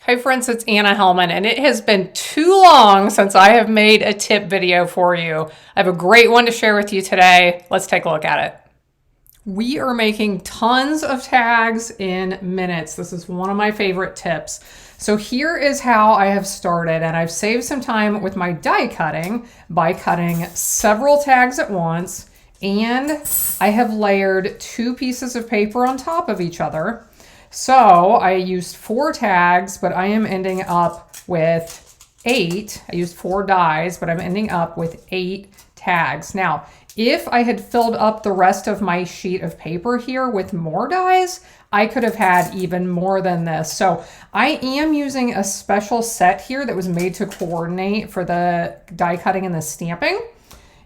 Hi friends, it's Anna Helman, and it has been too long since I have made a tip video for you. I have a great one to share with you today. Let's take a look at it. We are making tons of tags in minutes. This is one of my favorite tips. So here is how I have started, and I've saved some time with my die cutting by cutting several tags at once, and I have layered 2 pieces of paper on top of each other. So I used 4 tags, but I am ending up with 8. I used 4 dies, but I'm ending up with 8 tags. Now, if I had filled up the rest of my sheet of paper here with more dies, I could have had even more than this. So I am using a special set here that was made to coordinate for the die cutting and the stamping.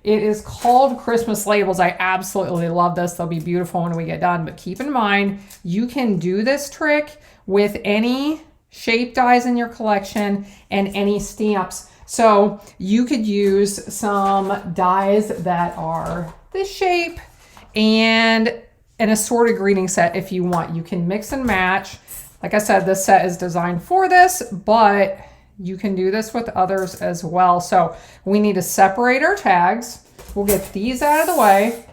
It is called Christmas Labels. I absolutely love this. They'll be beautiful when we get done. But keep in mind, you can do this trick with any shape dies in your collection and any stamps. So you could use some dies that are this shape and an assorted greeting set if you want. You can mix and match. Like I said, this set is designed for this, but you can do this with others as well. So we need to separate our tags. We'll get these out of the way.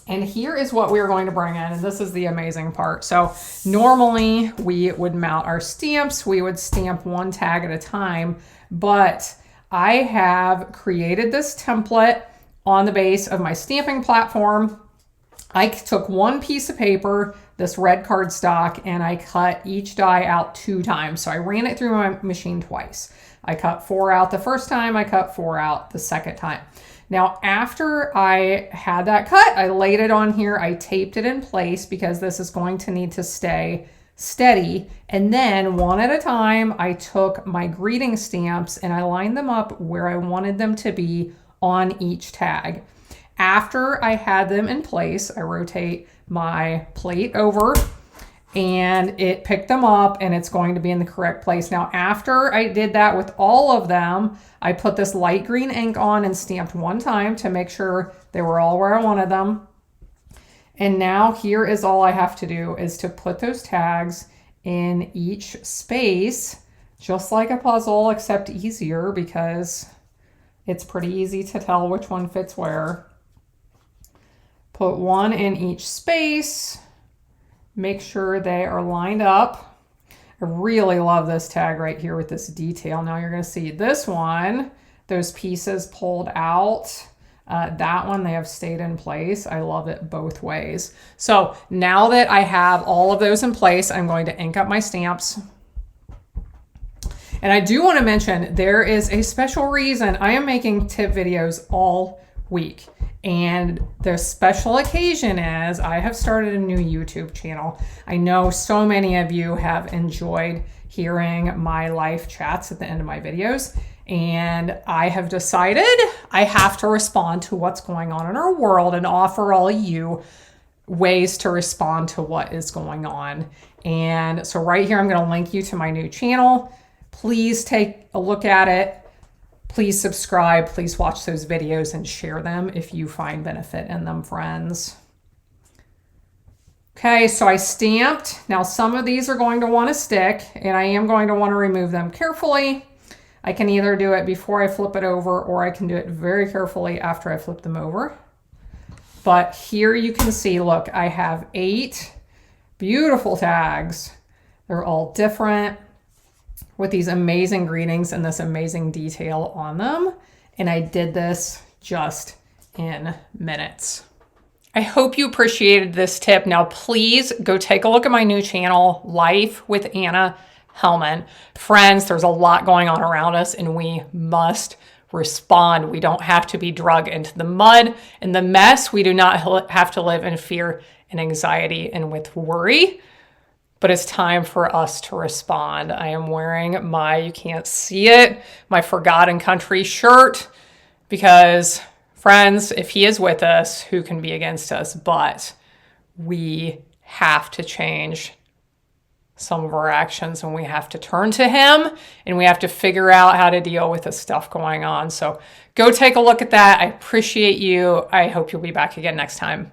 And here is what we're going to bring in. And this is the amazing part. So normally we would mount our stamps. We would stamp 1 tag at a time. But I have created this template on the base of my stamping platform. I took 1 piece of paper, this red cardstock, and I cut each die out 2 times. So I ran it through my machine twice. I cut 4 out the first time, I cut 4 out the second time. Now, after I had that cut, I laid it on here, I taped it in place because this is going to need to stay steady. And then 1 at a time, I took my greeting stamps and I lined them up where I wanted them to be on each tag. After I had them in place, I rotate my plate over and it picked them up and it's going to be in the correct place. Now, after I did that with all of them, I put this light green ink on and stamped 1 time to make sure they were all where I wanted them. And now here is all I have to do is to put those tags in each space, just like a puzzle, except easier because it's pretty easy to tell which one fits where. Put 1 in each space, make sure they are lined up. I really love this tag right here with this detail. Now you're going to see this one, those pieces pulled out. That one, they have stayed in place. I love it both ways. So now that I have all of those in place, I'm going to ink up my stamps. And I do want to mention there is a special reason I am making tip videos all week. And the special occasion is I have started a new YouTube channel. I know so many of you have enjoyed hearing my live chats at the end of my videos. And I have decided I have to respond to what's going on in our world and offer all of you ways to respond to what is going on. And so right here, I'm going to link you to my new channel. Please take a look at it. Please subscribe, please watch those videos and share them if you find benefit in them, friends. Okay, so I stamped. Now some of these are going to want to stick and I am going to want to remove them carefully. I can either do it before I flip it over or I can do it very carefully after I flip them over. But here you can see, look, I have 8 beautiful tags. They're all different, with these amazing greetings and this amazing detail on them. And I did this just in minutes. I hope you appreciated this tip. Now, please go take a look at my new channel, Life with Anna Helman. Friends, there's a lot going on around us and we must respond. We don't have to be dragged into the mud and the mess. We do not have to live in fear and anxiety and with worry. But it's time for us to respond. I am wearing my, you can't see it, my Forgotten Country shirt because, friends, if he is with us, who can be against us? But we have to change some of our actions and we have to turn to him and we have to figure out how to deal with the stuff going on. So go take a look at that. I appreciate you. I hope you'll be back again next time.